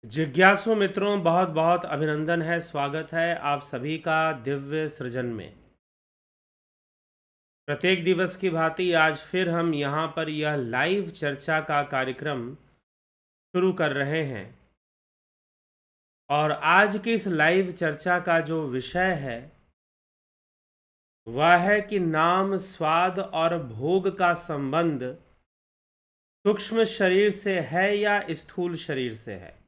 जिज्ञासु मित्रों, बहुत बहुत अभिनंदन है, स्वागत है आप सभी का दिव्य सृजन में। प्रत्येक दिवस की भांति आज फिर हम यहाँ पर यह लाइव चर्चा का कार्यक्रम शुरू कर रहे हैं। और आज की इस लाइव चर्चा का जो विषय है वह है कि नाम, स्वाद और भोग का संबंध सूक्ष्म शरीर से है या स्थूल शरीर से है।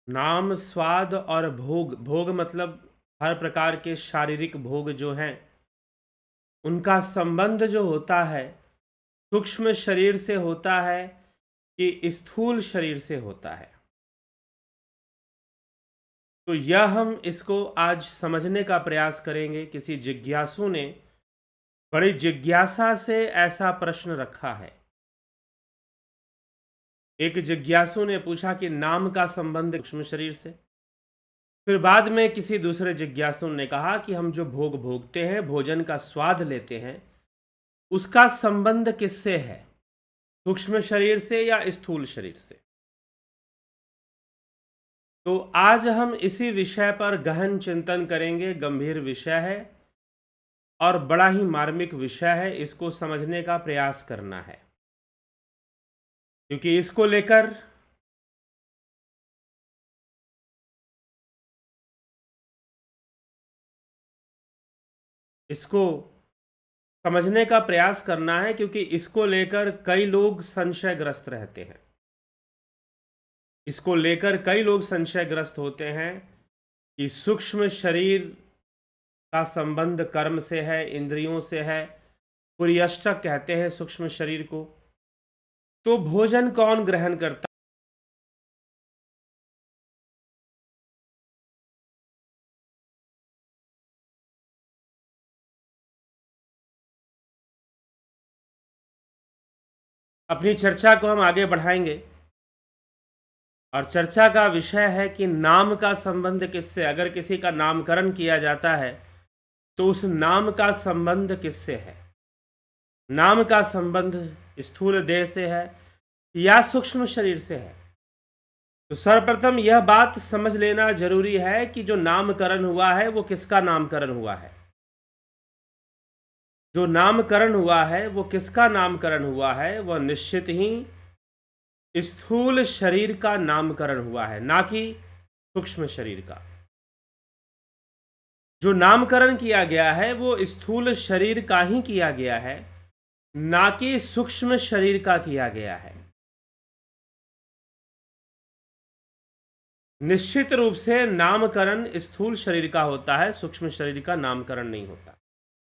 नाम, स्वाद और भोग, भोग मतलब हर प्रकार के शारीरिक भोग जो हैं उनका संबंध जो होता है सूक्ष्म शरीर से होता है कि स्थूल शरीर से होता है। तो यह हम इसको आज समझने का प्रयास करेंगे। किसी जिज्ञासु ने बड़ी जिज्ञासा से ऐसा प्रश्न रखा है। एक जिज्ञासु ने पूछा कि नाम का संबंध सूक्ष्म शरीर से। फिर बाद में किसी दूसरे जिज्ञासु ने कहा कि हम जो भोग भोगते हैं, भोजन का स्वाद लेते हैं, उसका संबंध किससे है, सूक्ष्म शरीर से या स्थूल शरीर से। तो आज हम इसी विषय पर गहन चिंतन करेंगे। गंभीर विषय है और बड़ा ही मार्मिक विषय है। इसको समझने का प्रयास करना है, क्योंकि इसको लेकर इसको समझने का प्रयास करना है, क्योंकि इसको लेकर कई लोग संशयग्रस्त रहते हैं। इसको लेकर कई लोग संशयग्रस्त होते हैं कि सूक्ष्म शरीर का संबंध कर्म से है, इंद्रियों से है, पुर्यष्टक कहते हैं सूक्ष्म शरीर को। तो भोजन कौन ग्रहण करता? अपनी चर्चा को हम आगे बढ़ाएंगे और चर्चा का विषय है कि नाम का संबंध किससे। अगर किसी का नामकरण किया जाता है तो उस नाम का संबंध किससे है। नाम का संबंध स्थूल देह से है या सूक्ष्म शरीर से है। तो सर्वप्रथम यह बात समझ लेना जरूरी है कि जो नामकरण हुआ है वो किसका नामकरण हुआ है। जो नामकरण हुआ है वो किसका नामकरण हुआ है, वह निश्चित ही स्थूल शरीर का नामकरण हुआ है, ना कि सूक्ष्म शरीर का। जो नामकरण किया गया है वो स्थूल शरीर का ही किया गया है, ना कि सूक्ष्म शरीर का किया गया है। निश्चित रूप से नामकरण स्थूल शरीर का होता है, सूक्ष्म शरीर का नामकरण नहीं होता।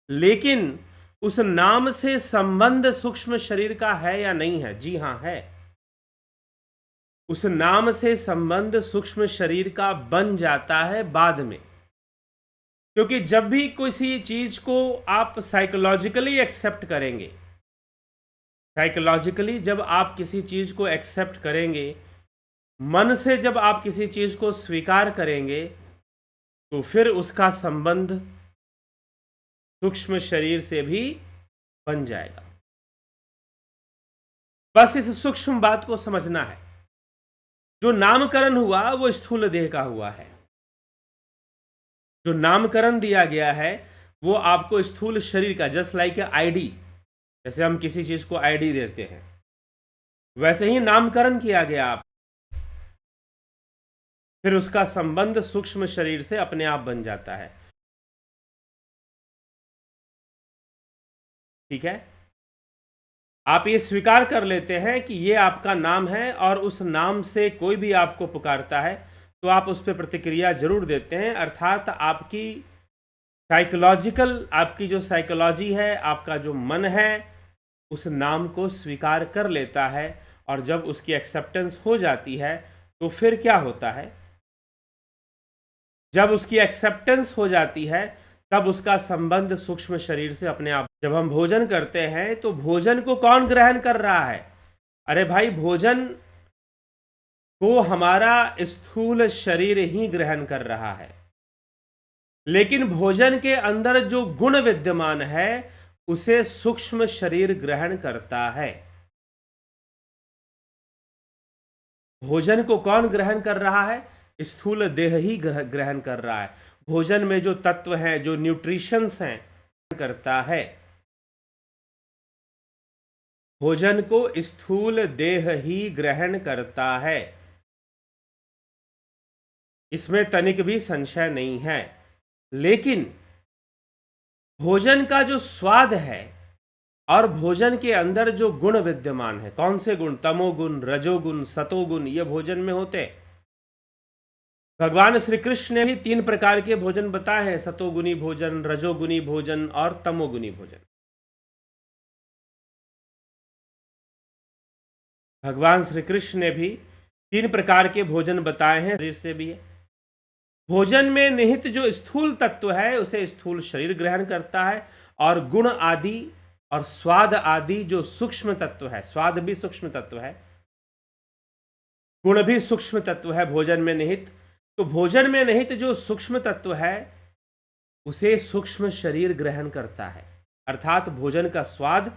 लेकिन उस नाम से संबंध सूक्ष्म शरीर का है या नहीं है? जी हां, है। उस नाम से संबंध सूक्ष्म शरीर का बन जाता है बाद में। क्योंकि जब भी किसी चीज को आप साइकोलॉजिकली एक्सेप्ट करेंगे, साइकोलॉजिकली जब आप किसी चीज को एक्सेप्ट करेंगे, मन से जब आप किसी चीज को स्वीकार करेंगे, तो फिर उसका संबंध सूक्ष्म शरीर से भी बन जाएगा। बस इस सूक्ष्म बात को समझना है। जो नामकरण हुआ वो स्थूल देह का हुआ है। जो नामकरण दिया गया है वो आपको स्थूल शरीर का, जस्ट लाइक आईडी, जैसे हम किसी चीज को आईडी देते हैं, वैसे ही नामकरण किया गया आप। फिर उसका संबंध सूक्ष्म शरीर से अपने आप बन जाता है। ठीक है, आप ये स्वीकार कर लेते हैं कि ये आपका नाम है और उस नाम से कोई भी आपको पुकारता है तो आप उस पर प्रतिक्रिया जरूर देते हैं। अर्थात आपकी साइकोलॉजिकल, आपकी जो साइकोलॉजी है, आपका जो मन है, उस नाम को स्वीकार कर लेता है। और जब उसकी एक्सेप्टेंस हो जाती है तो फिर क्या होता है? जब उसकी एक्सेप्टेंस हो जाती है तब उसका संबंध सूक्ष्म शरीर से अपने आप। जब हम भोजन करते हैं तो भोजन को कौन ग्रहण कर रहा है? अरे भाई, भोजन को हमारा स्थूल शरीर ही ग्रहण कर रहा है। लेकिन भोजन के अंदर जो गुण विद्यमान है उसे सूक्ष्म शरीर ग्रहण करता है। भोजन को कौन ग्रहण कर रहा है? स्थूल देह ही ग्रहण कर रहा है। भोजन में जो तत्व हैं, जो न्यूट्रिशंस हैं, करता है। भोजन को स्थूल देह ही ग्रहण करता है, इसमें तनिक भी संशय नहीं है। लेकिन भोजन का जो स्वाद है और भोजन के अंदर जो गुण विद्यमान है, कौन से गुण? तमोगुण, रजोगुण, सतोगुण, ये भोजन में होते हैं। भगवान श्री कृष्ण ने भी 3 प्रकार के भोजन बताए हैं, सतोगुणी भोजन, रजोगुणी भोजन और तमोगुणी भोजन। भगवान श्री कृष्ण ने भी 3 प्रकार के भोजन बताए हैं, शरीर से भी है। भोजन में निहित जो स्थूल तत्व है उसे स्थूल शरीर ग्रहण करता है, और गुण आदि और स्वाद आदि जो सूक्ष्म तत्व है, स्वाद भी सूक्ष्म तत्व है, गुण भी सूक्ष्म तत्व है भोजन में निहित। तो भोजन में निहित जो सूक्ष्म तत्व है उसे सूक्ष्म शरीर ग्रहण करता है, अर्थात भोजन का स्वाद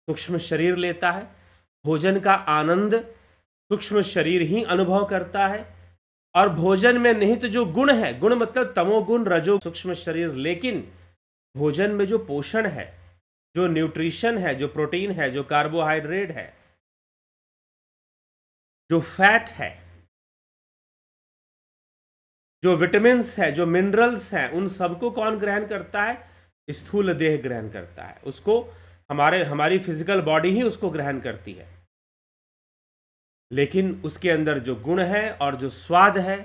सूक्ष्म शरीर लेता है, भोजन का आनंद सूक्ष्म शरीर ही अनुभव करता है, और भोजन में निहित जो गुण है, गुण मतलब तमोगुण, रजो, सूक्ष्म शरीर, लेकिन भोजन में जो पोषण है, जो न्यूट्रिशन है, जो प्रोटीन है, जो कार्बोहाइड्रेट है, जो फैट है, जो विटामिन्स है, जो मिनरल्स हैं, उन सबको कौन ग्रहण करता है? स्थूल देह ग्रहण करता है। उसको हमारी फिजिकल बॉडी ही उसको ग्रहण करती है, लेकिन उसके अंदर जो गुण है और जो स्वाद है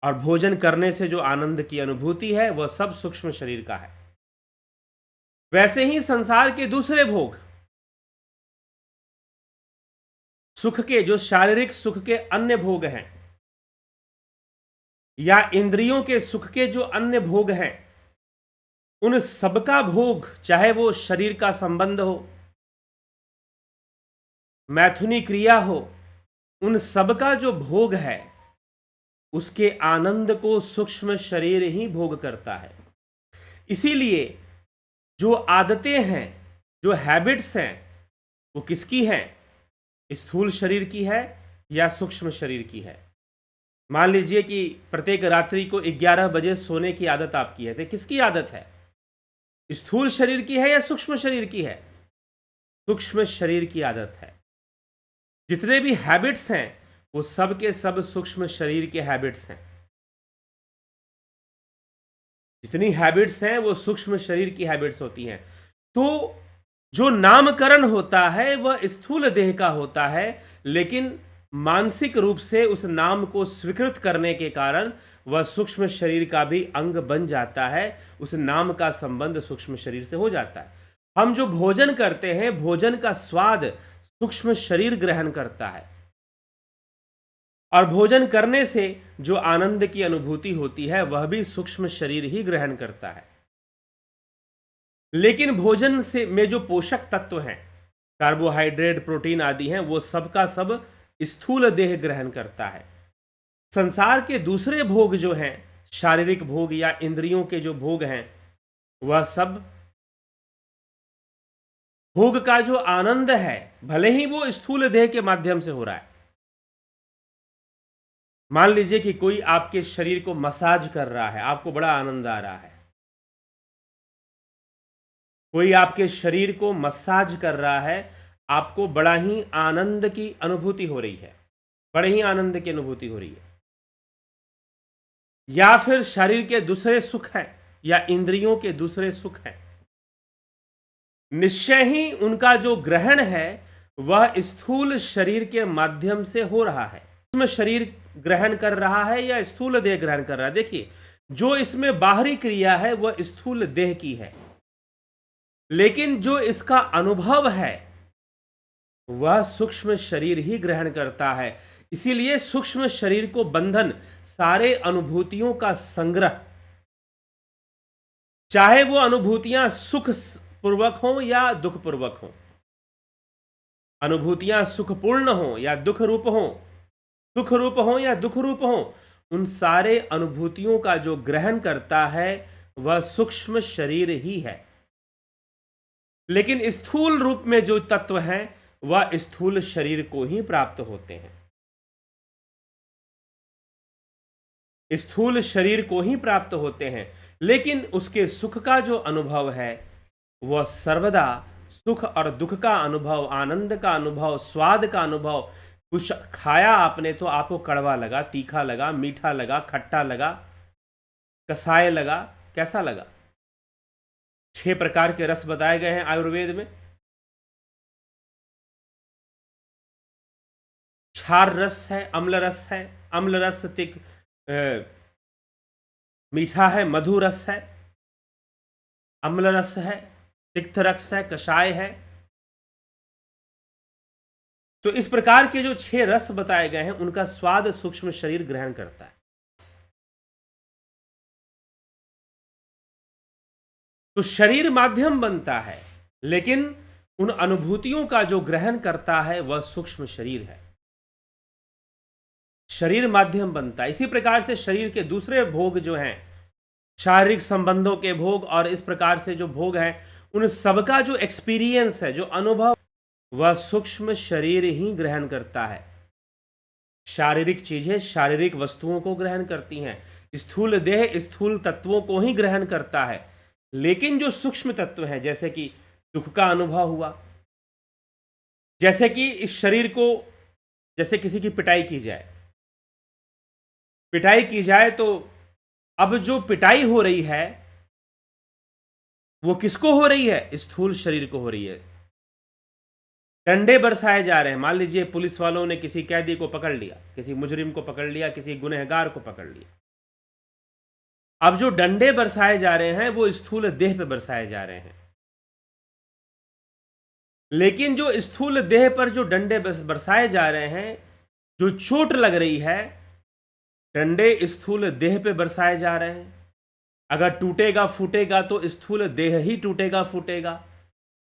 और भोजन करने से जो आनंद की अनुभूति है, वह सब सूक्ष्म शरीर का है। वैसे ही संसार के दूसरे भोग, सुख के, जो शारीरिक सुख के अन्य भोग हैं, या इंद्रियों के सुख के जो अन्य भोग हैं, उन सबका भोग, चाहे वो शरीर का संबंध हो, मैथुनी क्रिया हो, उन सबका जो भोग है उसके आनंद को सूक्ष्म शरीर ही भोग करता है। इसीलिए जो आदतें हैं, जो हैबिट्स हैं, वो किसकी हैं? स्थूल शरीर की है या सूक्ष्म शरीर की है? मान लीजिए कि प्रत्येक रात्रि को 11 बजे सोने की आदत आपकी है, तो किसकी आदत है? स्थूल शरीर की है या सूक्ष्म शरीर की है? सूक्ष्म शरीर की आदत है। जितने भी हैबिट्स हैं वो सब के सब सूक्ष्म शरीर के हैबिट्स हैं। जितनी हैबिट्स हैं वो सूक्ष्म शरीर की हैबिट्स होती हैं। तो जो नामकरण होता है वह स्थूल देह का होता है, लेकिन मानसिक रूप से उस नाम को स्वीकृत करने के कारण वह सूक्ष्म शरीर का भी अंग बन जाता है, उस नाम का संबंध सूक्ष्म शरीर से हो जाता है। हम जो भोजन करते हैं, भोजन का स्वाद सूक्ष्म शरीर ग्रहण करता है, और भोजन करने से जो आनंद की अनुभूति होती है वह भी सूक्ष्म शरीर ही ग्रहण करता है। लेकिन भोजन से में जो पोषक तत्व हैं, कार्बोहाइड्रेट, प्रोटीन आदि हैं, वो सबका सब स्थूल देह ग्रहण करता है। संसार के दूसरे भोग जो हैं, शारीरिक भोग या इंद्रियों के जो भोग हैं, वह सब भोग का जो आनंद है, भले ही वो स्थूल देह के माध्यम से हो रहा है। मान लीजिए कि कोई आपके शरीर को मसाज कर रहा है, आपको बड़ा आनंद आ रहा है। कोई आपके शरीर को मसाज कर रहा है, आपको बड़ा ही आनंद की अनुभूति हो रही है, बड़े ही आनंद की अनुभूति हो रही है। या फिर शरीर के दूसरे सुख हैं या इंद्रियों के दूसरे सुख हैं, निश्चय ही उनका जो ग्रहण है वह स्थूल शरीर के माध्यम से हो रहा है। सूक्ष्म शरीर ग्रहण कर रहा है या स्थूल देह ग्रहण कर रहा है? देखिए, जो इसमें बाहरी क्रिया है वह स्थूल देह की है, लेकिन जो इसका अनुभव है वह सूक्ष्म शरीर ही ग्रहण करता है। इसीलिए सूक्ष्म शरीर को बंधन, सारे अनुभूतियों का संग्रह, चाहे वो अनुभूतियां सुख पूर्वक हो या दुख पूर्वक हो, अनुभूतियां सुखपूर्ण हो या दुख रूप हो, सुख रूप हो या दुख रूप हो, उन सारे अनुभूतियों का जो ग्रहण करता है वह सूक्ष्म शरीर ही है। लेकिन स्थूल रूप में जो तत्व हैं वह स्थूल शरीर को ही प्राप्त होते हैं। स्थूल शरीर को ही प्राप्त होते हैं, लेकिन उसके सुख का जो अनुभव है वह सर्वदा सुख और दुख का अनुभव, आनंद का अनुभव, स्वाद का अनुभव। कुछ खाया आपने तो आपको कड़वा लगा, तीखा लगा, मीठा लगा, खट्टा लगा, कसाय लगा, कैसा लगा? 6 प्रकार के रस बताए गए हैं आयुर्वेद में। क्षार रस है, अम्ल रस है, अम्ल रस मीठा है, मधु रस है, अम्ल रस है, तिक्त रस है, कषाय है। तो इस प्रकार के जो 6 रस बताए गए हैं उनका स्वाद सूक्ष्म शरीर ग्रहण करता है। तो शरीर माध्यम बनता है, लेकिन उन अनुभूतियों का जो ग्रहण करता है वह सूक्ष्म शरीर है। शरीर माध्यम बनता है। इसी प्रकार से शरीर के दूसरे भोग जो हैं, शारीरिक संबंधों के भोग और इस प्रकार से जो भोग हैं, उन सबका जो एक्सपीरियंस है, जो अनुभव, वह सूक्ष्म शरीर ही ग्रहण करता है। शारीरिक चीजें शारीरिक वस्तुओं को ग्रहण करती हैं, स्थूल देह स्थूल तत्वों को ही ग्रहण करता है। लेकिन जो सूक्ष्म तत्व हैं, जैसे कि दुख का अनुभव हुआ, जैसे कि इस शरीर को, जैसे किसी की पिटाई की जाए, पिटाई की जाए तो अब जो पिटाई हो रही है वो किसको हो रही है? स्थूल शरीर को हो रही है। डंडे बरसाए जा रहे हैं। मान लीजिए पुलिस वालों ने किसी कैदी को पकड़ लिया, किसी मुजरिम को पकड़ लिया, किसी गुनहगार को पकड़ लिया। अब जो डंडे बरसाए जा रहे हैं वो स्थूल देह पे बरसाए जा रहे हैं, लेकिन जो स्थूल देह पर जो डंडे बरसाए जा रहे हैं, जो चोट लग रही है, डंडे स्थूल देह पे बरसाए जा रहे हैं। अगर टूटेगा फूटेगा तो स्थूल देह ही टूटेगा फूटेगा,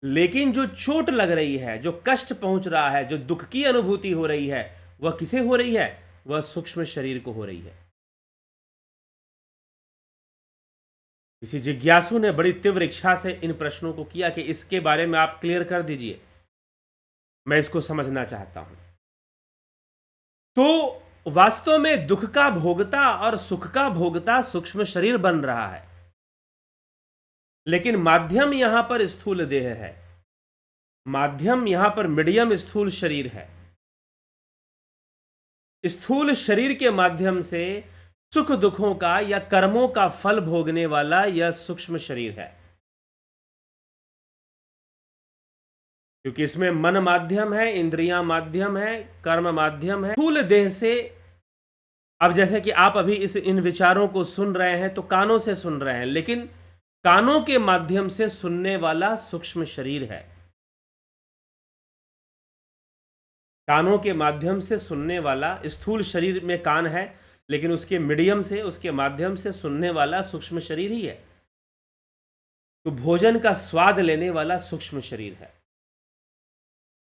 लेकिन जो चोट लग रही है, जो कष्ट पहुंच रहा है, जो दुख की अनुभूति हो रही है, वह किसे हो रही है? वह सूक्ष्म शरीर को हो रही है। किसी जिज्ञासु ने बड़ी तीव्र इच्छा से इन प्रश्नों को किया कि इसके बारे में आप क्लियर कर दीजिए, मैं इसको समझना चाहता हूं। तो वास्तव में दुख का भोगता और सुख का भोगता सूक्ष्म शरीर बन रहा है, लेकिन माध्यम यहां पर स्थूल देह है, माध्यम यहां पर मीडियम स्थूल शरीर है। स्थूल शरीर के माध्यम से सुख दुखों का या कर्मों का फल भोगने वाला यह सूक्ष्म शरीर है, क्योंकि इसमें मन माध्यम है, इंद्रियां माध्यम है, कर्म माध्यम है। स्थूल देह से, अब जैसे कि आप अभी इन विचारों को सुन रहे हैं तो कानों से सुन रहे हैं, लेकिन कानों के माध्यम से सुनने वाला सूक्ष्म शरीर है। कानों के माध्यम से सुनने वाला, स्थूल शरीर में कान है, लेकिन उसके मीडियम से, उसके माध्यम से सुनने वाला सूक्ष्म शरीर ही है। तो भोजन का स्वाद लेने वाला सूक्ष्म शरीर है।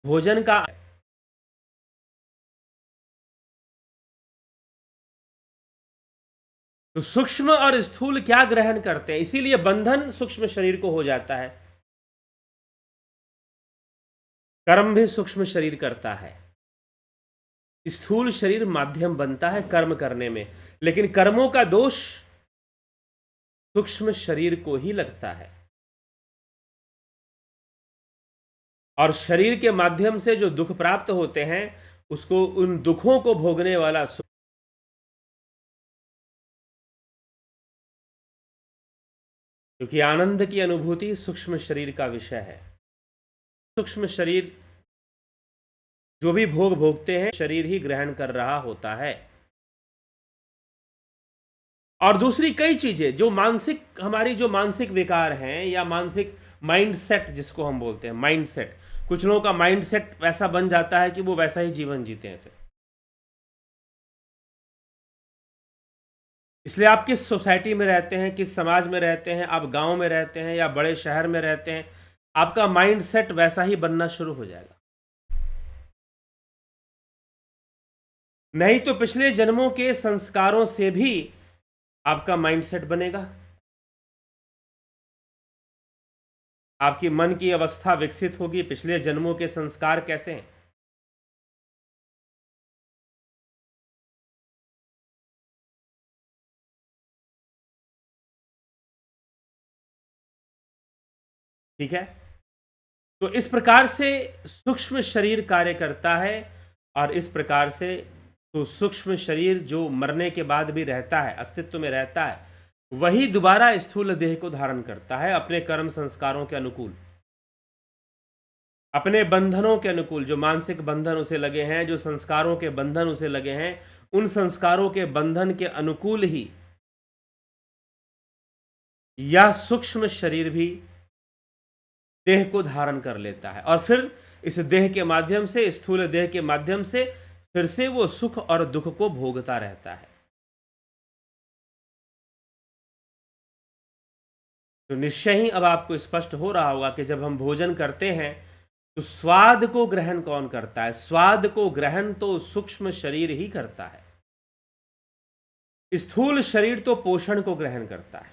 भोजन का, तो सूक्ष्म और स्थूल क्या ग्रहण करते हैं, इसीलिए बंधन सूक्ष्म शरीर को हो जाता है। कर्म भी सूक्ष्म शरीर करता है। स्थूल शरीर माध्यम बनता है कर्म करने में, लेकिन कर्मों का दोष सूक्ष्म शरीर को ही लगता है। और शरीर के माध्यम से जो दुख प्राप्त होते हैं, उसको, उन दुखों को भोगने वाला, क्योंकि आनंद की अनुभूति सूक्ष्म शरीर का विषय है। सूक्ष्म शरीर जो भी भोग भोगते हैं, शरीर ही ग्रहण कर रहा होता है। और दूसरी कई चीजें जो मानसिक, हमारी जो मानसिक विकार हैं या मानसिक माइंडसेट जिसको हम बोलते हैं, माइंडसेट, कुछ लोगों का माइंडसेट वैसा बन जाता है कि वो वैसा ही जीवन जीते हैं फिर। इसलिए आप किस सोसाइटी में रहते हैं, किस समाज में रहते हैं, आप गांव में रहते हैं या बड़े शहर में रहते हैं, आपका माइंडसेट वैसा ही बनना शुरू हो जाएगा। नहीं तो पिछले जन्मों के संस्कारों से भी आपका माइंडसेट बनेगा। आपकी मन की अवस्था विकसित होगी, पिछले जन्मों के संस्कार कैसे हैं। ठीक है। तो इस प्रकार से सूक्ष्म शरीर कार्य करता है, और इस प्रकार से तो सूक्ष्म शरीर जो मरने के बाद भी रहता है, अस्तित्व में रहता है, वही दोबारा स्थूल देह को धारण करता है अपने कर्म संस्कारों के अनुकूल, अपने बंधनों के अनुकूल। जो मानसिक बंधन उसे लगे हैं, जो संस्कारों के बंधन उसे लगे हैं, उन संस्कारों के बंधन के अनुकूल ही यह सूक्ष्म शरीर भी देह को धारण कर लेता है, और फिर इस देह के माध्यम से, स्थूल देह के माध्यम से फिर से वो सुख और दुख को भोगता रहता है। तो निश्चय ही अब आपको स्पष्ट हो रहा होगा कि जब हम भोजन करते हैं तो स्वाद को ग्रहण कौन करता है? स्वाद को ग्रहण तो सूक्ष्म शरीर ही करता है। स्थूल शरीर तो पोषण को ग्रहण करता है।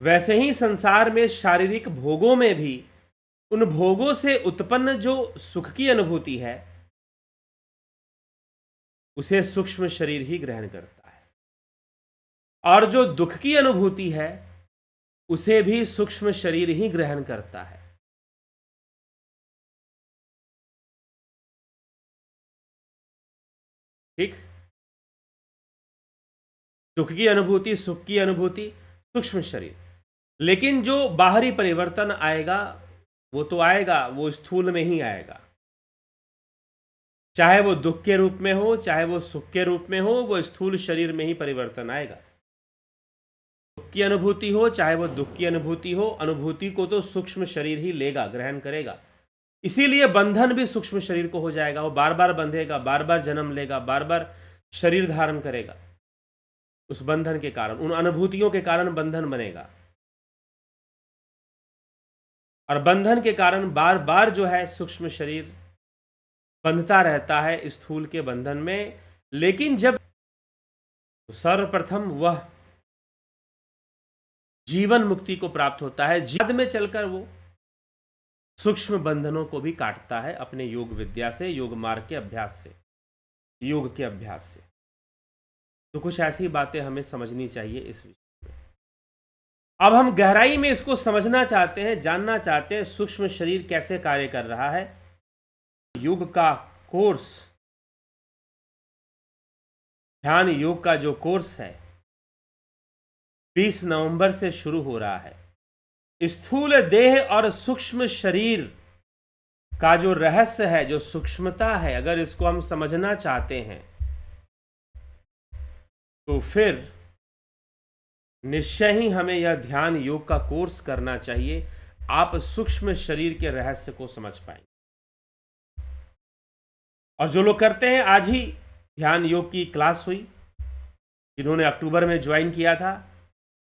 वैसे ही संसार में शारीरिक भोगों में भी उन भोगों से उत्पन्न जो सुख की अनुभूति है, उसे सूक्ष्म शरीर ही ग्रहण करता है, और जो दुख की अनुभूति है उसे भी सूक्ष्म शरीर ही ग्रहण करता है। ठीक। दुख की अनुभूति, सुख की अनुभूति सूक्ष्म शरीर, लेकिन जो बाहरी परिवर्तन आएगा वो तो आएगा, वो स्थूल में ही आएगा। चाहे वो दुख के रूप में हो, चाहे वो सुख के रूप में हो, वो स्थूल शरीर में ही परिवर्तन आएगा। सुख की अनुभूति हो, चाहे वो दुख की अनुभूति हो, अनुभूति को तो सूक्ष्म शरीर ही लेगा, ग्रहण करेगा। इसीलिए बंधन भी सूक्ष्म शरीर को हो जाएगा। वो बार बार बंधेगा, बार बार जन्म लेगा, बार बार शरीर धारण करेगा। उस बंधन के कारण, उन अनुभूतियों के कारण बंधन बनेगा, और बंधन के कारण बार बार जो है सूक्ष्म शरीर बंधता रहता है स्थूल के बंधन में। लेकिन जब सर्वप्रथम वह जीवन मुक्ति को प्राप्त होता है, बाद में चलकर वो सूक्ष्म बंधनों को भी काटता है अपने योग विद्या से, योग मार्ग के अभ्यास से, योग के अभ्यास से। तो कुछ ऐसी बातें हमें समझनी चाहिए इस विषय में। अब हम गहराई में इसको समझना चाहते हैं, जानना चाहते हैं सूक्ष्म शरीर कैसे कार्य कर रहा है। योग का कोर्स, ध्यान योग का जो कोर्स है 20 नवंबर से शुरू हो रहा है। स्थूल देह और सूक्ष्म शरीर का जो रहस्य है, जो सूक्ष्मता है, अगर इसको हम समझना चाहते हैं तो फिर निश्चय ही हमें यह ध्यान योग का कोर्स करना चाहिए। आप सूक्ष्म शरीर के रहस्य को समझ पाएंगे। और जो लोग करते हैं, आज ही ध्यान योग की क्लास हुई, जिन्होंने अक्टूबर में ज्वाइन किया था,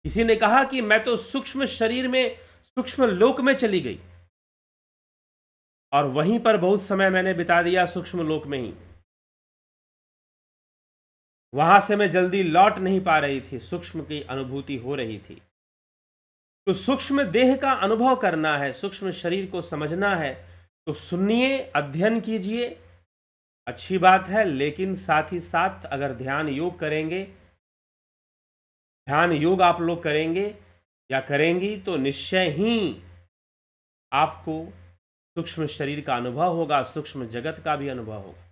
किसी ने कहा कि मैं तो सूक्ष्म शरीर में, सूक्ष्म लोक में चली गई, और वहीं पर बहुत समय मैंने बिता दिया सूक्ष्म लोक में ही, वहां से मैं जल्दी लौट नहीं पा रही थी, सूक्ष्म की अनुभूति हो रही थी। तो सूक्ष्म देह का अनुभव करना है, सूक्ष्म शरीर को समझना है, तो सुनिए, अध्ययन कीजिए, अच्छी बात है। लेकिन साथ ही साथ अगर ध्यान योग करेंगे, ध्यान योग आप लोग करेंगे या करेंगी, तो निश्चय ही आपको सूक्ष्म शरीर का अनुभव होगा, सूक्ष्म जगत का भी अनुभव होगा।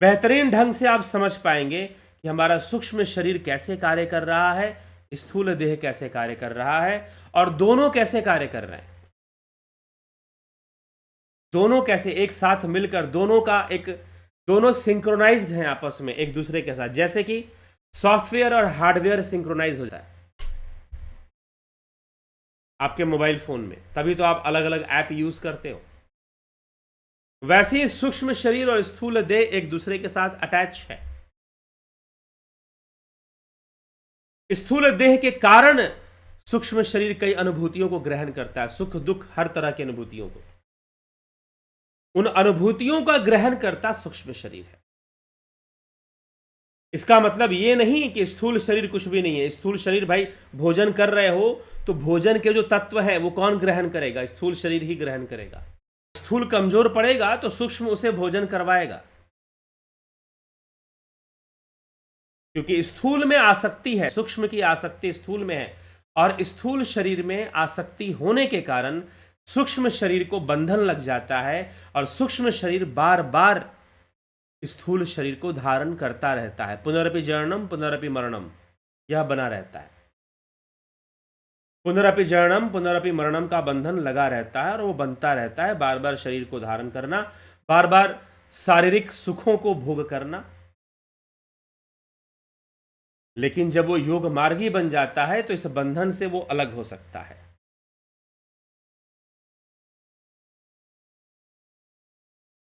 बेहतरीन ढंग से आप समझ पाएंगे कि हमारा सूक्ष्म शरीर कैसे कार्य कर रहा है, स्थूल देह कैसे कार्य कर रहा है, और दोनों कैसे कार्य कर रहे हैं, दोनों कैसे एक साथ मिलकर, दोनों सिंक्रोनाइज्ड हैं आपस में एक दूसरे के साथ। जैसे कि सॉफ्टवेयर और हार्डवेयर सिंक्रोनाइज हो जाए आपके मोबाइल फोन में, तभी तो आप अलग अलग ऐप यूज करते हो। वैसे ही सूक्ष्म शरीर और स्थूल देह एक दूसरे के साथ अटैच है। स्थूल देह के कारण सूक्ष्म शरीर कई अनुभूतियों को ग्रहण करता है, सुख दुख हर तरह की अनुभूतियों को, उन अनुभूतियों का ग्रहण करता सूक्ष्म शरीर है। इसका मतलब यह नहीं कि स्थूल शरीर कुछ भी नहीं है। स्थूल शरीर, भाई भोजन कर रहे हो तो भोजन के जो तत्व हैं वो कौन ग्रहण करेगा? स्थूल शरीर ही ग्रहण करेगा। स्थूल कमजोर पड़ेगा तो सूक्ष्म उसे भोजन करवाएगा, क्योंकि स्थूल में आसक्ति है, सूक्ष्म की आसक्ति स्थूल में है, और स्थूल शरीर में आसक्ति होने के कारण सूक्ष्म शरीर को बंधन लग जाता है और सूक्ष्म शरीर बार बार स्थूल शरीर को धारण करता रहता है। पुनरपि जननम पुनरपि मरणम, यह बना रहता है। पुनरपि जननम पुनरपि मरणम का बंधन लगा रहता है और वो बनता रहता है, बार बार शरीर को धारण करना, बार बार शारीरिक सुखों को भोग करना। लेकिन जब वो योग मार्गी बन जाता है तो इस बंधन से वो अलग हो सकता है।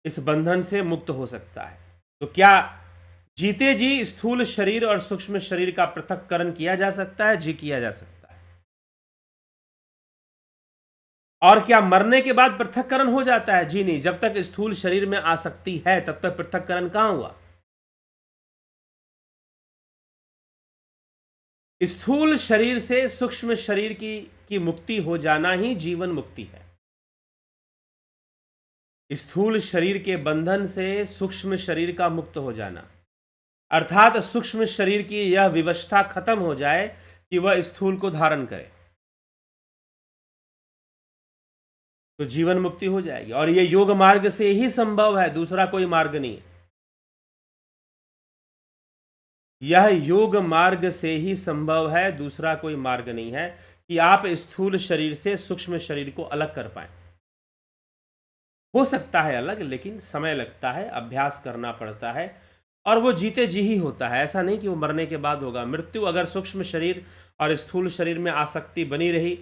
इस बंधन से मुक्त हो सकता है। तो क्या जीते जी स्थूल शरीर और सूक्ष्म शरीर का पृथक्करण किया जा सकता है? जी, किया जा सकता है। और क्या मरने के बाद पृथक्करण हो जाता है? जी नहीं, जब तक स्थूल शरीर में आसक्ति है तब तक पृथक्करण कहां हुआ। स्थूल शरीर से सूक्ष्म शरीर की मुक्ति हो जाना ही जीवन मुक्ति है। स्थूल शरीर के बंधन से सूक्ष्म शरीर का मुक्त हो जाना, अर्थात सूक्ष्म शरीर की यह विवशता खत्म हो जाए कि वह स्थूल को धारण करे, तो जीवन मुक्ति हो जाएगी। और यह योग मार्ग से ही संभव है, दूसरा कोई मार्ग नहीं है। यह योग मार्ग से ही संभव है, दूसरा कोई मार्ग नहीं है कि आप स्थूल शरीर से सूक्ष्म शरीर को अलग कर पाए। हो सकता है अलग, लेकिन समय लगता है, अभ्यास करना पड़ता है, और वो जीते जी ही होता है। ऐसा नहीं कि वो मरने के बाद होगा। मृत्यु अगर सूक्ष्म शरीर और स्थूल शरीर में आसक्ति बनी रही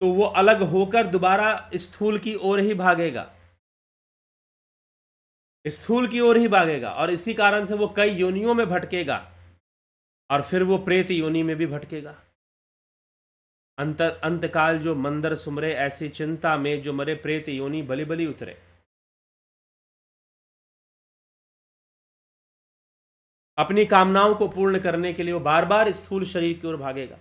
तो वो अलग होकर दोबारा स्थूल की ओर ही भागेगा, स्थूल की ओर ही भागेगा, और इसी कारण से वो कई योनियों में भटकेगा और फिर वो प्रेत योनि में भी भटकेगा। अंतकाल जो मंदर सुमरे ऐसी चिंता में, जो मरे प्रेत योनि बलि बलि उतरे। अपनी कामनाओं को पूर्ण करने के लिए वो बार बार स्थूल शरीर की ओर भागेगा,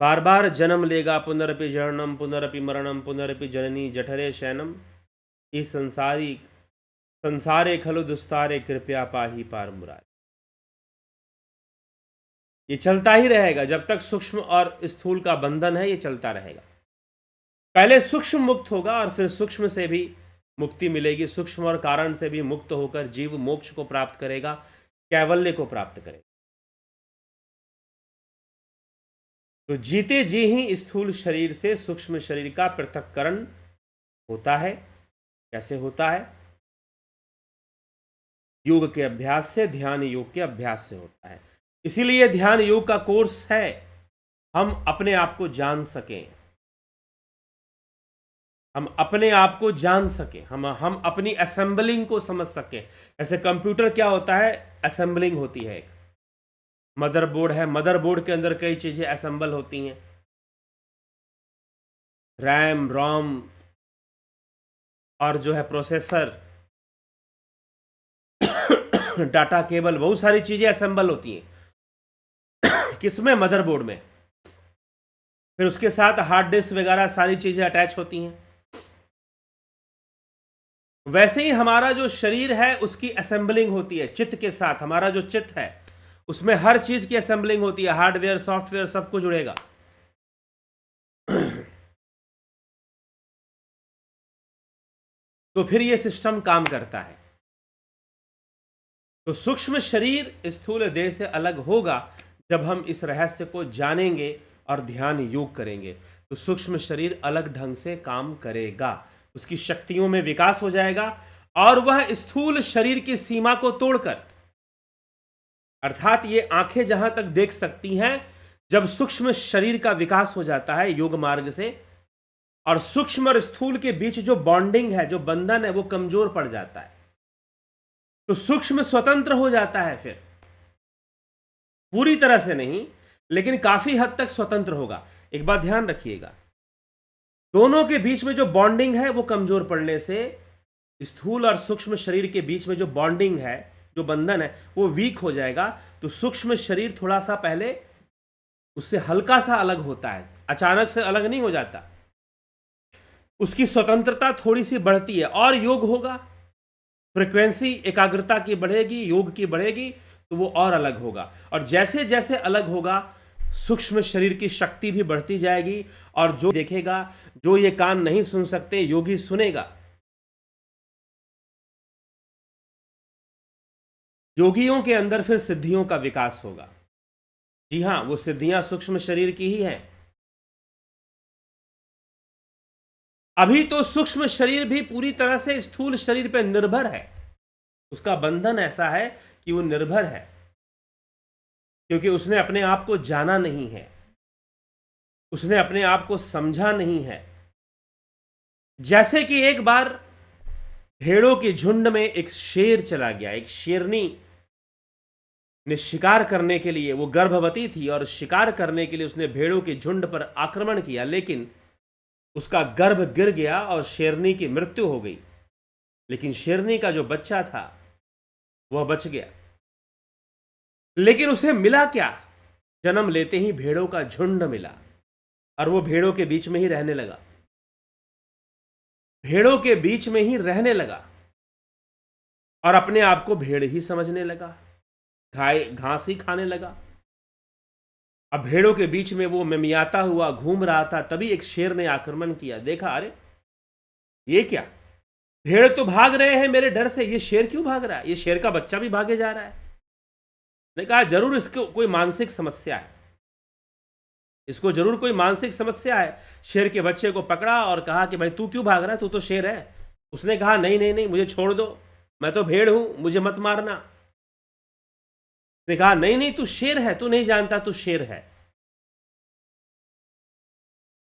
बार बार जन्म लेगा। पुनरपि जननम पुनरपि मरणम पुनरपि जननी जठरे शयनम, इस संसारे खलु दुस्तारे कृपया पाही पार मुरारी। ये चलता ही रहेगा जब तक सूक्ष्म और स्थूल का बंधन है, ये चलता रहेगा। पहले सूक्ष्म मुक्त होगा और फिर सूक्ष्म से भी मुक्ति मिलेगी। सूक्ष्म और कारण से भी मुक्त होकर जीव मोक्ष को प्राप्त करेगा, कैवल्य को प्राप्त करेगा। तो जीते जी ही स्थूल शरीर से सूक्ष्म शरीर का पृथक्करण होता है। कैसे होता है? योग के अभ्यास से, ध्यान योग के अभ्यास से होता है। इसीलिए ध्यान योग का कोर्स है, हम अपने आप को जान सकें, हम अपने आप को जान सकें, हम अपनी असेंबलिंग को समझ सकें। ऐसे कंप्यूटर क्या होता है? असेंबलिंग होती है। एक मदरबोर्ड है, मदरबोर्ड के अंदर कई चीजें असेंबल होती हैं, रैम, रोम और जो है प्रोसेसर, डाटा केबल, बहुत सारी चीजें असेंबल होती हैं। किसमें? मदरबोर्ड में। फिर उसके साथ हार्ड डिस्क वगैरह सारी चीजें अटैच होती हैं। वैसे ही हमारा जो शरीर है उसकी असेंबलिंग होती है चित्त के साथ। हमारा जो चित्त है उसमें हर चीज की असेंबलिंग होती है, हार्डवेयर, सॉफ्टवेयर, सब कुछ जुड़ेगा। तो फिर ये सिस्टम काम करता है। तो सूक्ष्म शरीर स्थूल देह से अलग होगा जब हम इस रहस्य को जानेंगे और ध्यान योग करेंगे। तो सूक्ष्म शरीर अलग ढंग से काम करेगा, उसकी शक्तियों में विकास हो जाएगा और वह स्थूल शरीर की सीमा को तोड़कर, अर्थात ये आंखें जहां तक देख सकती हैं, जब सूक्ष्म शरीर का विकास हो जाता है योग मार्ग से, और सूक्ष्म और स्थूल के बीच जो बॉन्डिंग है, जो बंधन है, वो कमजोर पड़ जाता है। तो सूक्ष्म स्वतंत्र हो जाता है, फिर पूरी तरह से नहीं लेकिन काफी हद तक स्वतंत्र होगा। एक बात ध्यान रखिएगा, दोनों के बीच में जो बॉन्डिंग है वो कमजोर पड़ने से स्थूल और सूक्ष्म शरीर के बीच में जो बॉन्डिंग है, जो बंधन है, वो वीक हो जाएगा। तो सूक्ष्म शरीर थोड़ा सा पहले उससे हल्का सा अलग होता है, अचानक से अलग नहीं हो जाता, उसकी स्वतंत्रता थोड़ी सी बढ़ती है। और योग होगा, फ्रिक्वेंसी एकाग्रता की बढ़ेगी, योग की बढ़ेगी, तो वो और अलग होगा। और जैसे जैसे अलग होगा सूक्ष्म शरीर की शक्ति भी बढ़ती जाएगी, और जो देखेगा, जो ये कान नहीं सुन सकते, योगी सुनेगा। योगियों के अंदर फिर सिद्धियों का विकास होगा। जी हां, वो सिद्धियां सूक्ष्म शरीर की ही हैं। अभी तो सूक्ष्म शरीर भी पूरी तरह से स्थूल शरीर पर निर्भर है। उसका बंधन ऐसा है कि वो निर्भर है, क्योंकि उसने अपने आप को जाना नहीं है, उसने अपने आप को समझा नहीं है। जैसे कि एक बार भेड़ों के झुंड में एक शेर चला गया, एक शेरनी ने शिकार करने के लिए, वो गर्भवती थी और शिकार करने के लिए उसने भेड़ों के झुंड पर आक्रमण किया, लेकिन उसका गर्भ गिर गया और शेरनी की मृत्यु हो गई। लेकिन शेरनी का जो बच्चा था वह बच गया। लेकिन उसे मिला क्या? जन्म लेते ही भेड़ों का झुंड मिला, और वो भेड़ों के बीच में ही रहने लगा, भेड़ों के बीच में ही रहने लगा, और अपने आप को भेड़ ही समझने लगा, घास ही खाने लगा। अब भेड़ों के बीच में वो मिमियाता हुआ घूम रहा था, तभी एक शेर ने आक्रमण किया। देखा, अरे ये क्या, भेड़ तो भाग रहे हैं मेरे डर से, ये शेर क्यों भाग रहा है? ये शेर का बच्चा भी भागे जा रहा है। ने कहा जरूर इसको कोई मानसिक समस्या है, इसको जरूर कोई मानसिक समस्या है। शेर के बच्चे को पकड़ा और कहा कि भाई तू क्यों भाग रहा है, तू तो शेर है। उसने कहा नहीं नहीं नहीं, मुझे छोड़ दो, मैं तो भेड़ हूं, मुझे मत मारना। उसने कहा नहीं नहीं, तू शेर है, तू नहीं जानता, तू शेर है।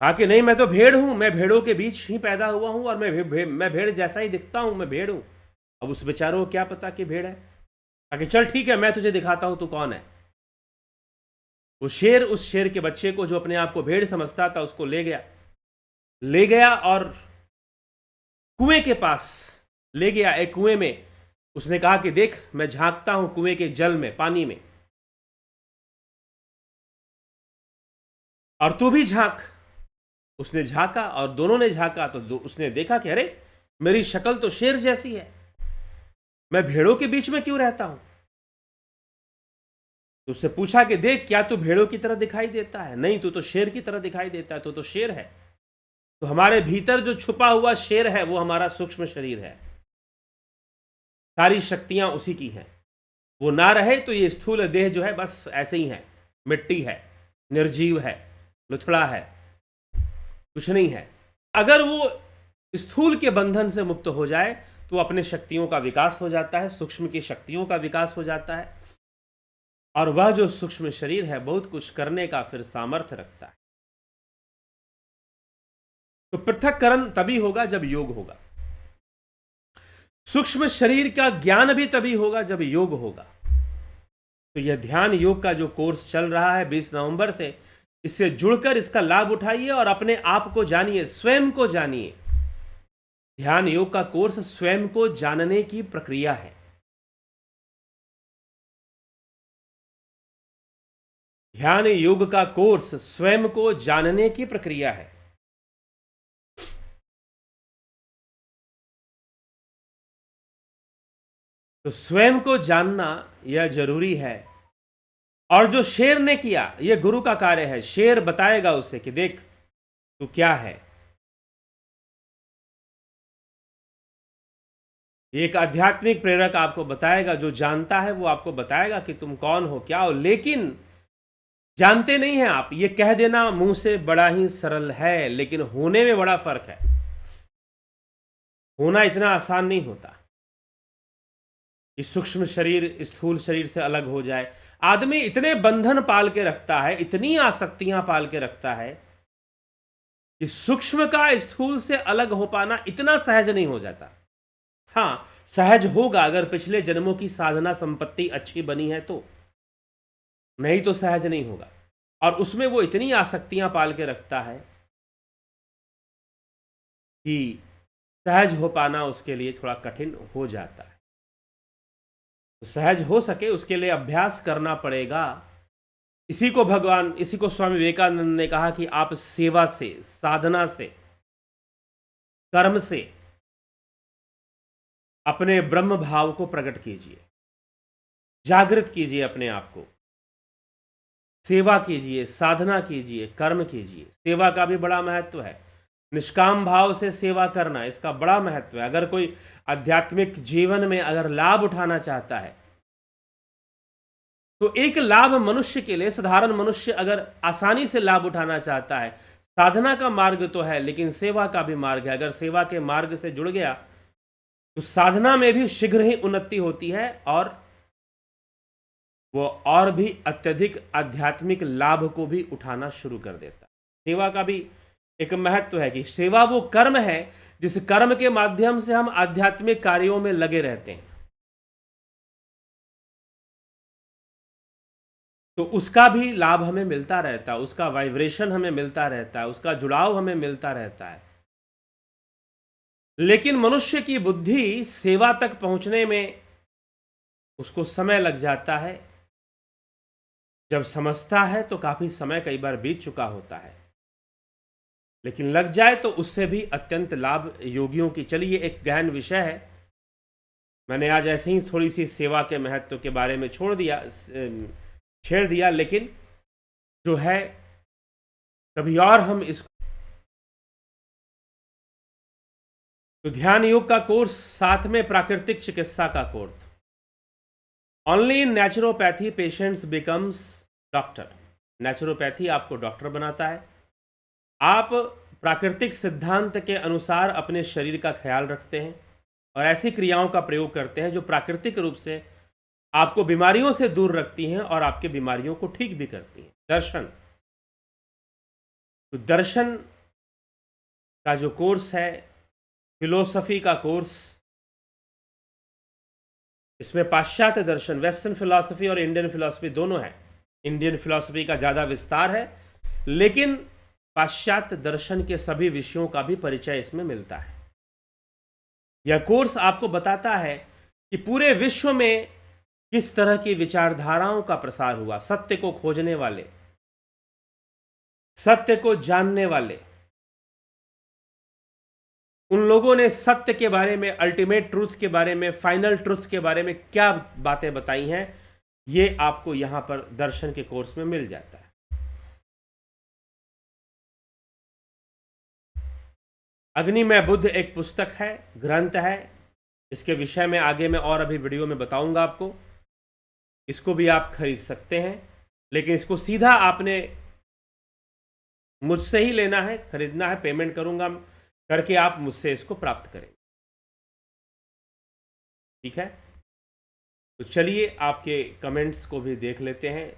कहा कि नहीं, मैं तो भेड़ हूं, मैं भेड़ों के बीच ही पैदा हुआ हूं, और मैं भेड़ जैसा ही दिखता हूं, मैं भेड़ हूं। अब उस बेचारों को क्या पता कि भेड़ है। कहा कि चल ठीक है, मैं तुझे दिखाता हूं तू कौन है। वो शेर उस शेर के बच्चे को, जो अपने आप को भेड़ समझता था, उसको ले गया और कुएं के पास ले गया। एक कुएं में उसने कहा कि देख, मैं झांकता हूं कुएं के जल में, पानी में, और तू भी झांक। उसने झांका और दोनों ने झांका, तो उसने देखा कि अरे मेरी शक्ल तो शेर जैसी है, मैं भेड़ों के बीच में क्यों रहता हूं? तो उससे पूछा कि देख, क्या तू भेड़ों की तरह दिखाई देता है? नहीं, तू तो शेर की तरह दिखाई देता है, तू तो शेर है। तो हमारे भीतर जो छुपा हुआ शेर है वो हमारा सूक्ष्म शरीर है, सारी शक्तियां उसी की हैं। वो ना रहे तो ये स्थूल देह जो है बस ऐसे ही है, मिट्टी है, निर्जीव है, लुथड़ा है, कुछ नहीं है। अगर वो स्थूल के बंधन से मुक्त हो जाए तो अपने शक्तियों का विकास हो जाता है, सूक्ष्म की शक्तियों का विकास हो जाता है, और वह जो सूक्ष्म शरीर है बहुत कुछ करने का फिर सामर्थ्य रखता है। तो पृथक्करण तभी होगा जब योग होगा। सूक्ष्म शरीर का ज्ञान भी तभी होगा जब योग होगा। तो यह ध्यान योग का जो कोर्स चल रहा है 20 नवंबर से, इससे जुड़कर इसका लाभ उठाइए और अपने आप को जानिए, स्वयं को जानिए। ध्यान योग का कोर्स स्वयं को जानने की प्रक्रिया है। ध्यान योग का कोर्स स्वयं को जानने की प्रक्रिया है। तो स्वयं को जानना यह जरूरी है। और जो शेर ने किया, यह गुरु का कार्य है। शेर बताएगा उसे कि देख तू क्या है। एक आध्यात्मिक प्रेरक आपको बताएगा, जो जानता है वो आपको बताएगा कि तुम कौन हो, क्या हो। लेकिन जानते नहीं हैं आप। ये कह देना मुंह से बड़ा ही सरल है, लेकिन होने में बड़ा फर्क है। होना इतना आसान नहीं होता कि सूक्ष्म शरीर स्थूल शरीर से अलग हो जाए। आदमी इतने बंधन पाल के रखता है, इतनी आसक्तियां पाल के रखता है कि सूक्ष्म का स्थूल से अलग हो पाना इतना सहज नहीं हो जाता। हाँ, सहज होगा अगर पिछले जन्मों की साधना संपत्ति अच्छी बनी है तो, नहीं तो सहज नहीं होगा। और उसमें वो इतनी आसक्तियां पाल के रखता है कि सहज हो पाना उसके लिए थोड़ा कठिन हो जाता है। तो सहज हो सके उसके लिए अभ्यास करना पड़ेगा। इसी को स्वामी विवेकानंद ने कहा कि आप सेवा से, साधना से, कर्म से अपने ब्रह्म भाव को प्रकट कीजिए, जागृत कीजिए अपने आप को। सेवा कीजिए, साधना कीजिए, कर्म कीजिए। सेवा का भी बड़ा महत्व है। निष्काम भाव से सेवा करना, इसका बड़ा महत्व है। अगर कोई आध्यात्मिक जीवन में अगर लाभ उठाना चाहता है तो एक लाभ मनुष्य के लिए, साधारण मनुष्य अगर आसानी से लाभ उठाना चाहता है, साधना का मार्ग तो है लेकिन सेवा का भी मार्ग है। अगर सेवा के मार्ग से जुड़ गया तो साधना में भी शीघ्र ही उन्नति होती है और वो और भी अत्यधिक आध्यात्मिक लाभ को भी उठाना शुरू कर देता है। सेवा का भी एक महत्व है कि सेवा वो कर्म है जिस कर्म के माध्यम से हम आध्यात्मिक कार्यों में लगे रहते हैं, तो उसका भी लाभ हमें मिलता रहता है, उसका वाइब्रेशन हमें मिलता रहता है, उसका जुड़ाव हमें मिलता रहता है। लेकिन मनुष्य की बुद्धि सेवा तक पहुंचने में उसको समय लग जाता है। जब समझता है तो काफी समय कई बार बीत चुका होता है, लेकिन लग जाए तो उससे भी अत्यंत लाभ योगियों की। चलिए, एक गहन विषय है, मैंने आज ऐसे ही थोड़ी सी सेवा के महत्व के बारे में छेड़ दिया, लेकिन जो है कभी और हम इसको। तो ध्यान योग का कोर्स, साथ में प्राकृतिक चिकित्सा का course. Only in naturopathy patients becomes doctor. Naturopathy आपको डॉक्टर बनाता है। आप प्राकृतिक सिद्धांत के अनुसार अपने शरीर का ख्याल रखते हैं और ऐसी क्रियाओं का प्रयोग करते हैं जो प्राकृतिक रूप से आपको बीमारियों से दूर रखती हैं और आपकी बीमारियों को ठीक भी करती हैं। दर्शन, तो दर्शन का जो कोर्स है, फिलोसफी का कोर्स, इसमें पाश्चात्य दर्शन, वेस्टर्न फिलॉसफी और इंडियन फिलॉसफी दोनों है। इंडियन फिलॉसफी का ज़्यादा विस्तार है, लेकिन पाश्चात्य दर्शन के सभी विषयों का भी परिचय इसमें मिलता है। यह कोर्स आपको बताता है कि पूरे विश्व में किस तरह की विचारधाराओं का प्रसार हुआ। सत्य को खोजने वाले, सत्य को जानने वाले, उन लोगों ने सत्य के बारे में, अल्टीमेट ट्रूथ के बारे में, फाइनल ट्रूथ के बारे में क्या बातें बताई हैं, ये आपको यहां पर दर्शन के कोर्स में मिल जाता है। अग्निमय बुद्ध एक पुस्तक है, ग्रंथ है। इसके विषय में आगे मैं और अभी वीडियो में बताऊंगा आपको। इसको भी आप खरीद सकते हैं, लेकिन इसको सीधा आपने मुझसे ही लेना है, खरीदना है, पेमेंट करूंगा करके आप मुझसे इसको प्राप्त करें। ठीक है, तो चलिए आपके कमेंट्स को भी देख लेते हैं।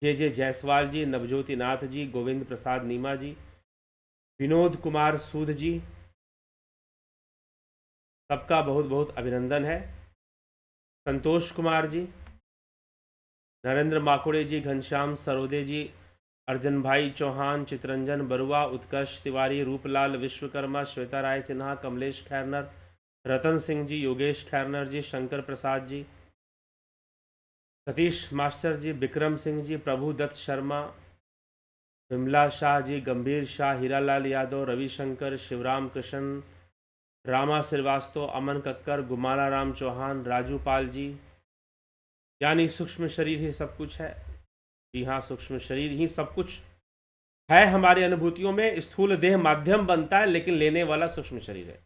जे जायसवाल जी, नवज्योति नाथ जी, गोविंद प्रसाद नीमा जी, विनोद कुमार सूद जी, सबका बहुत बहुत अभिनंदन है। संतोष कुमार जी, नरेंद्र माकुड़े जी, घनश्याम सरोदे जी, अर्जन भाई चौहान, चितरंजन बरुआ, उत्कर्ष तिवारी, रूपलाल विश्वकर्मा, श्वेता राय सिन्हा, कमलेश खैरनर, रतन सिंह जी, योगेश खैरनर जी, शंकर प्रसाद जी, सतीश मास्टर जी, विक्रम सिंह जी, प्रभुदत्त शर्मा, विमला शाह जी, गंभीर शाह, हीरालाल यादव, रविशंकर, शिवराम कृष्ण, रामा श्रीवास्तव, अमन कक्कर, गुमाला राम चौहान, राजू पाल जी। यानी सूक्ष्म शरीर ही सब कुछ है। जी हाँ, सूक्ष्म शरीर ही सब कुछ है हमारी अनुभूतियों में। स्थूल देह माध्यम बनता है, लेकिन लेने वाला सूक्ष्म शरीर है।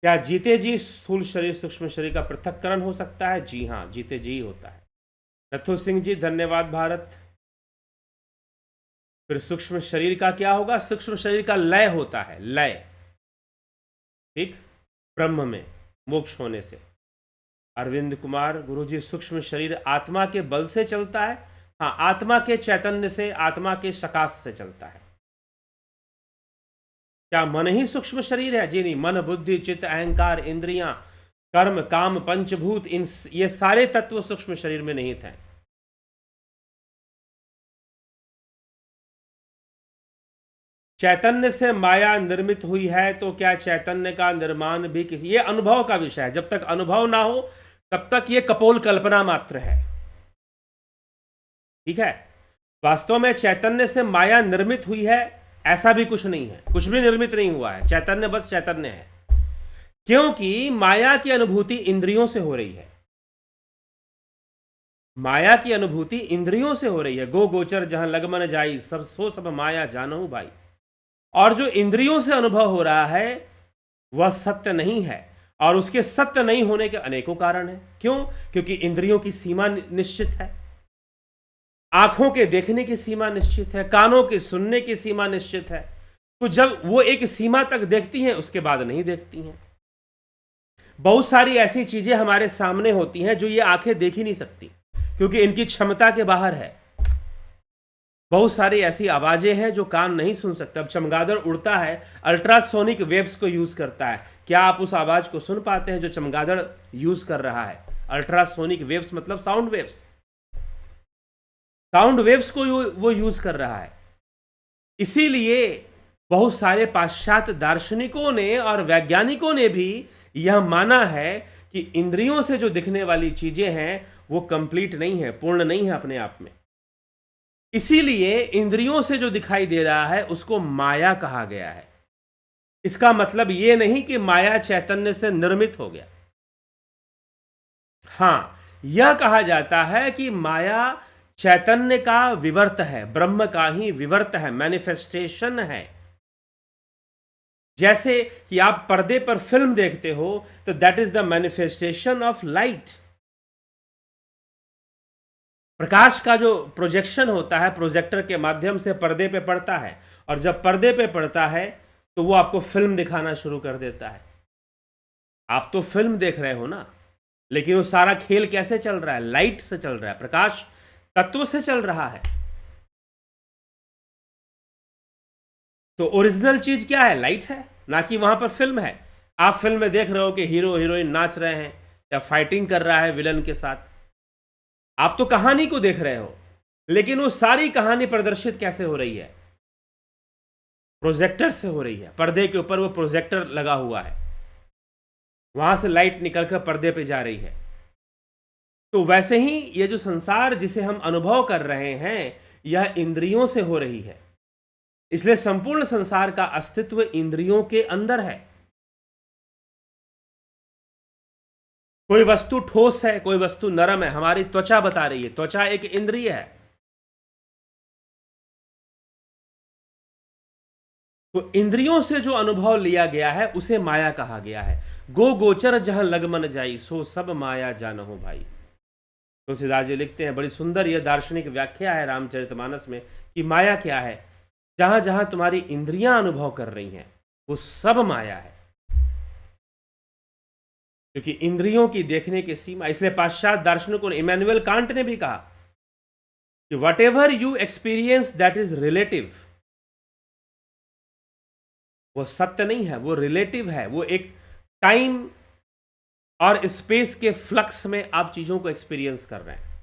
क्या जीते जी स्थूल शरीर सूक्ष्म शरीर का पृथक्करण हो सकता है? जी हाँ, जीते जी होता है। नथु सिंह जी, धन्यवाद भारत। फिर सूक्ष्म शरीर का क्या होगा? सूक्ष्म शरीर का लय होता है, लय। ठीक, ब्रह्म में मोक्ष होने से। अरविंद कुमार, गुरुजी, सूक्ष्म शरीर आत्मा के बल से चलता है। हाँ, आत्मा के चैतन्य से, आत्मा के सकाश से चलता है। क्या मन ही सूक्ष्म शरीर है? जी नहीं, मन, बुद्धि, चित्त, अहंकार, इंद्रियां, कर्म, काम, पंचभूत, ये सारे तत्व सूक्ष्म शरीर में निहित हैं। चैतन्य से माया निर्मित हुई है, तो क्या चैतन्य का निर्माण भी किसी, ये अनुभव का विषय है। जब तक अनुभव ना हो तब तक ये कपोल कल्पना मात्र है। ठीक है, वास्तव में चैतन्य से माया निर्मित हुई है ऐसा भी कुछ नहीं है, कुछ भी निर्मित नहीं हुआ है। चैतन्य बस चैतन्य है, क्योंकि माया की अनुभूति इंद्रियों से हो रही है। माया की अनुभूति इंद्रियों से हो रही है। गो गोचर जहां लगमन जाई, सब माया जानहु भाई। और जो इंद्रियों से अनुभव हो रहा है वह सत्य नहीं है, और उसके सत्य नहीं होने के अनेकों कारण हैं। क्यों? क्योंकि इंद्रियों की सीमा निश्चित है, आंखों के देखने की सीमा निश्चित है, कानों के सुनने की सीमा निश्चित है। तो जब वो एक सीमा तक देखती हैं, उसके बाद नहीं देखती हैं। बहुत सारी ऐसी चीजें हमारे सामने होती हैं जो ये आंखें देख ही नहीं सकती, क्योंकि इनकी क्षमता के बाहर है। बहुत सारी ऐसी आवाजें हैं जो कान नहीं सुन सकता। अब चमगादड़ उड़ता है, अल्ट्रासोनिक वेव्स को यूज करता है। क्या आप उस आवाज को सुन पाते हैं जो चमगादड़ यूज कर रहा है? अल्ट्रासोनिक वेव्स मतलब साउंड वेव्स, साउंड वेव्स को वो यूज कर रहा है। इसीलिए बहुत सारे पाश्चात्य दार्शनिकों ने और वैज्ञानिकों ने भी यह माना है कि इंद्रियों से जो दिखने वाली चीजें हैं वो कंप्लीट नहीं है, पूर्ण नहीं है अपने आप में। इसीलिए इंद्रियों से जो दिखाई दे रहा है उसको माया कहा गया है। इसका मतलब यह नहीं कि माया चैतन्य से निर्मित हो गया। हां, यह कहा जाता है कि माया चैतन्य का विवर्त है, ब्रह्म का ही विवर्त है, मैनिफेस्टेशन है। जैसे कि आप पर्दे पर फिल्म देखते हो तो that is the manifestation of light. प्रकाश का जो प्रोजेक्शन होता है प्रोजेक्टर के माध्यम से पर्दे पे पड़ता है, और जब पर्दे पे पड़ता है तो वो आपको फिल्म दिखाना शुरू कर देता है। आप तो फिल्म देख रहे हो ना, लेकिन वो सारा खेल कैसे चल रहा है? लाइट से चल रहा है, प्रकाश तत्व से चल रहा है। तो ओरिजिनल चीज क्या है? लाइट है, ना कि वहां पर फिल्म है। आप फिल्म में देख रहे हो कि हीरो हीरोइन नाच रहे हैं या फाइटिंग कर रहा है विलन के साथ। आप तो कहानी को देख रहे हो, लेकिन वो सारी कहानी प्रदर्शित कैसे हो रही है? प्रोजेक्टर से हो रही है। पर्दे के ऊपर वो प्रोजेक्टर लगा हुआ है, वहां से लाइट निकलकर पर्दे पे जा रही है। तो वैसे ही ये जो संसार जिसे हम अनुभव कर रहे हैं यह इंद्रियों से हो रही है। इसलिए संपूर्ण संसार का अस्तित्व इंद्रियों के अंदर है। कोई वस्तु ठोस है, कोई वस्तु नरम है, हमारी त्वचा बता रही है। त्वचा एक इंद्रिय है। तो इंद्रियों से जो अनुभव लिया गया है उसे माया कहा गया है। गो गोचर जहां लगमन जाई, सो सब माया जानहु भाई। तुलसीदास जी लिखते हैं, बड़ी सुंदर यह दार्शनिक व्याख्या है रामचरितमानस में कि माया क्या है। जहां जहां तुम्हारी इंद्रियां अनुभव कर रही हैं वो सब माया है, क्योंकि इंद्रियों की देखने की सीमा। इसलिए पाश्चात्य दार्शनिकों ने, इमैनुअल कांट ने भी कहा कि what ever you experience that is relative, वो सत्य नहीं है, वो रिलेटिव है। वो एक टाइम और स्पेस के फ्लक्स में आप चीजों को एक्सपीरियंस कर रहे हैं,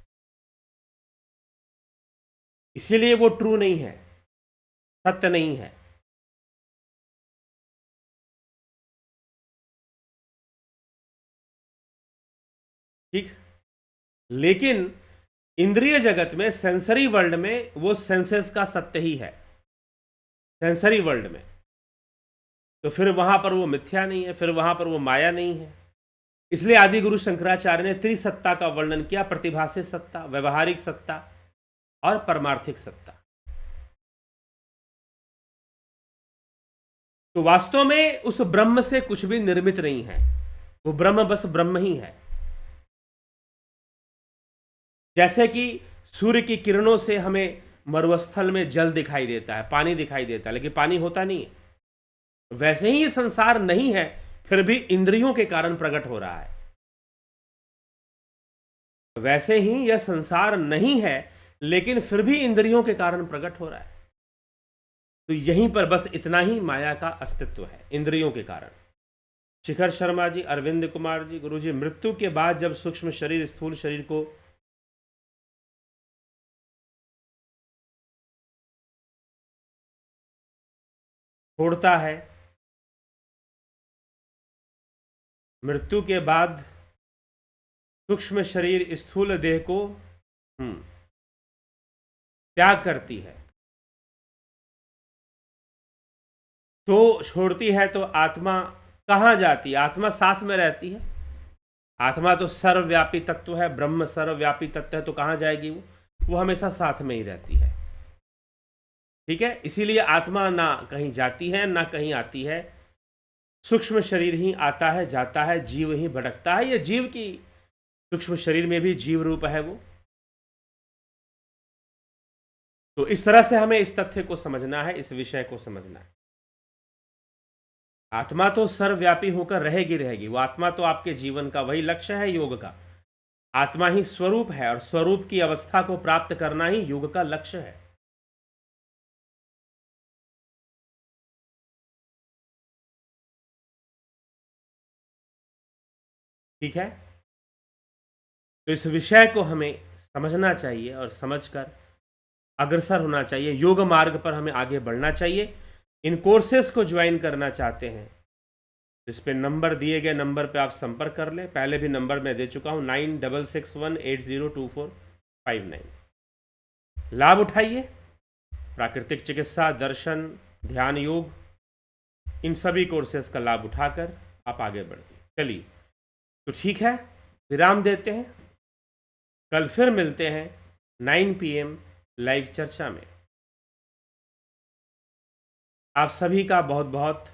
इसीलिए वो ट्रू नहीं है, सत्य नहीं है। ठीक। लेकिन इंद्रिय जगत में, सेंसरी वर्ल्ड में, वो सेंसेस का सत्य ही है। सेंसरी वर्ल्ड में तो फिर वहां पर वो मिथ्या नहीं है, फिर वहां पर वो माया नहीं है। इसलिए आदि गुरु शंकराचार्य ने त्रिसत्ता का वर्णन किया, प्रतिभासी सत्ता, व्यवहारिक सत्ता और परमार्थिक सत्ता। तो वास्तव में उस ब्रह्म से कुछ भी निर्मित नहीं है, वो ब्रह्म बस ब्रह्म ही है। जैसे कि सूर्य की किरणों से हमें मरुस्थल में जल दिखाई देता है, पानी दिखाई देता है, लेकिन पानी होता नहीं है, वैसे ही ये संसार नहीं है, फिर भी इंद्रियों के कारण प्रकट हो रहा है। वैसे ही यह संसार नहीं है, लेकिन फिर भी इंद्रियों के कारण प्रकट हो रहा है। तो यहीं पर बस इतना ही माया का अस्तित्व है, इंद्रियों के कारण। शिखर शर्मा जी, अरविंद कुमार जी, गुरु जी, मृत्यु के बाद जब सूक्ष्म शरीर स्थूल शरीर को छोड़ता है, मृत्यु के बाद सूक्ष्म शरीर स्थूल देह को त्याग करती है, तो छोड़ती है, तो आत्मा कहाँ जाती है? आत्मा साथ में रहती है। आत्मा तो सर्वव्यापी तत्व है, ब्रह्म सर्वव्यापी तत्व है, तो कहाँ जाएगी वो हमेशा साथ में ही रहती है। ठीक है, इसीलिए आत्मा ना कहीं जाती है ना कहीं आती है, सूक्ष्म शरीर ही आता है जाता है, जीव ही भटकता है। ये जीव की सूक्ष्म शरीर में भी जीव रूप है वो। तो इस तरह से हमें इस तथ्य को समझना है, इस विषय को समझना है। आत्मा तो सर्वव्यापी होकर रहेगी रहेगी, वो आत्मा तो आपके जीवन का वही लक्ष्य है योग का। आत्मा ही स्वरूप है और स्वरूप की अवस्था को प्राप्त करना ही योग का लक्ष्य है। ठीक है, तो इस विषय को हमें समझना चाहिए और समझकर अग्रसर होना चाहिए, योग मार्ग पर हमें आगे बढ़ना चाहिए। इन कोर्सेज को ज्वाइन करना चाहते हैं, इस पे नंबर दिए गए नंबर पे आप संपर्क कर लें। पहले भी नंबर मैं दे चुका हूं 9661802459। लाभ उठाइए, प्राकृतिक चिकित्सा, दर्शन, ध्यान, योग, इन सभी कोर्सेज का लाभ उठाकर आप आगे बढ़िए। चलिए, तो ठीक है, विराम देते हैं। कल फिर मिलते हैं 9 PM लाइव चर्चा में। आप सभी का बहुत बहुत